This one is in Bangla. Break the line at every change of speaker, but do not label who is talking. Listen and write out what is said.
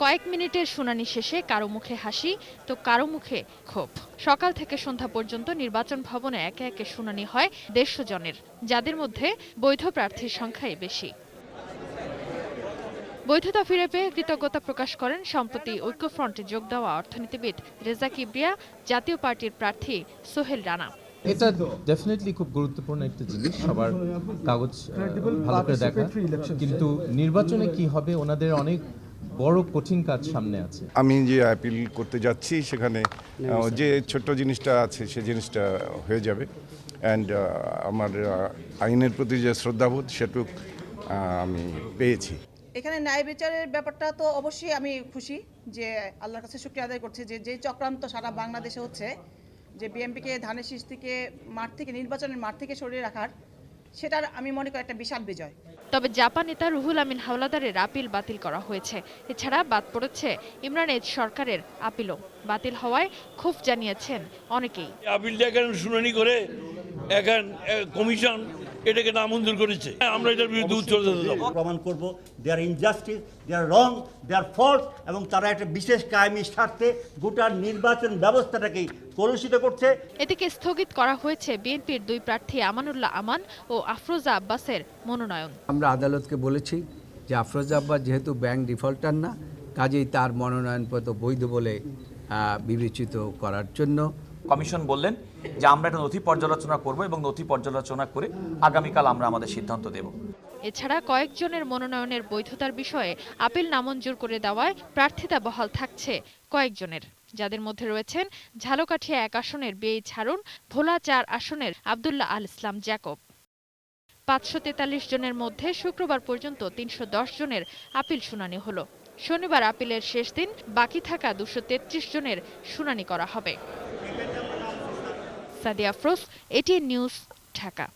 কয়েক মিনিটের শুনানি শেষে কারো মুখে হাসি তো কারো মুখে ক্ষোভ। সকাল থেকে সন্ধ্যা পর্যন্ত নির্বাচন ভবনে একে একে শুনানি হয় 150 জনের, যাদের মধ্যে বৈধ প্রার্থীর সংখ্যাই বেশি। বৈধতা ফিরে পেয়ে কৃতজ্ঞতা প্রকাশ করেন সম্প্রতি ঐক্যফ্রন্টে যোগ দেওয়া অর্থনীতিবিদ রেজা কিবরিয়া, জাতীয় পার্টির প্রার্থী সোহেল রানা।
এটা ডেফিনেটলি খুব গুরুত্বপূর্ণ একটা জিনিস, সবার কাগজ ভালো করে দেখা, কিন্তু নির্বাচনে কি হবে ওনাদের অনেক বড় কঠিন কাজ সামনে আছে।
আমি যে অ্যাপিল করতে যাচ্ছি সেখানে যে ছোট্ট জিনিসটা আছে সে জিনিসটা হয়ে যাবে, অ্যান্ড আমার আইনের প্রতি যে শ্রদ্ধাবোধ সেটুক আমি পেয়েছি।
এখানে ন্যায় বিচারের ব্যাপারটা তো অবশ্যই আমি খুশি, যে আল্লাহর কাছে শুকরিয়া আদায় করছি যে চক্রান্ত সারা বাংলাদেশে হচ্ছে, যে বিএনপিকে ধানের শীষ থেকে নির্বাচনের মাঠ থেকে সরিয়ে রাখার, সেটার আমি মনে করি একটা বিশাল বিজয়।
তবে জাপা নেতা রুহুল আমিন হাওলাদারের আপিল বাতিল করা হয়েছে। এছাড়া বাদ পড়েছে ইমরান এইচ সরকারের আপিলও। বাতিল হওয়ায় ক্ষোভ জানিয়েছেন অনেকেই।
আপিলটা এখন শুনানি করে এখন কমিশন এটাকে নামঞ্জুর করেছে, আমরা এটার বিরুদ্ধে উচ্চতা দেব,
প্রমাণ করব দেয়ার ইনজাস্টিস, দেয়ার রং, দেয়ার ফলস, এবং তারা একটা বিশেষ কায়েমি স্বার্থে গোটা নির্বাচন ব্যবস্থাটাকেই কলুষিত করছে।
এদিকে স্থগিত করা হয়েছে বিএনপির 2 প্রার্থী আমানুল্লাহ আমান ও আফরোজা আব্বাসের মনোনয়ন।
আমরা আদালতকে বলেছি যে আফরোজা আব্বাস যেহেতু ব্যাংক ডিফল্টার না, কাজেই তার মনোনয়নপত্র বৈধ বলে বিবেচিত করার জন্য
কমিশন বললেন যে আমরা একটা নথি পর্যালোচনা করব এবং নথি পর্যালোচনা করে আগামীকাল আমরা আমাদের সিদ্ধান্ত দেব।
এছাড়া কয়েকজনের মনোনয়নের বৈধতার বিষয়ে আপিল নামঞ্জুর করে দেওয়ায় প্রার্থিতা বহাল থাকছে কয়েকজনের, যাদের মধ্যে রয়েছেন ঝালকাঠিয়া 1 আসনের বিএইচ হারুন, ভোলা 4 আসনের আব্দুল্লাহ আল ইসলাম জ্যাকব। 543 জনের মধ্যে শুক্রবার পর্যন্ত 310 জনের আপিল শুনানি হলো। শনিবার আপিলের শেষ দিন, বাকি থাকা 233 জনের শুনানি করা হবে। Sadia Afroz, ATN news, Dhaka.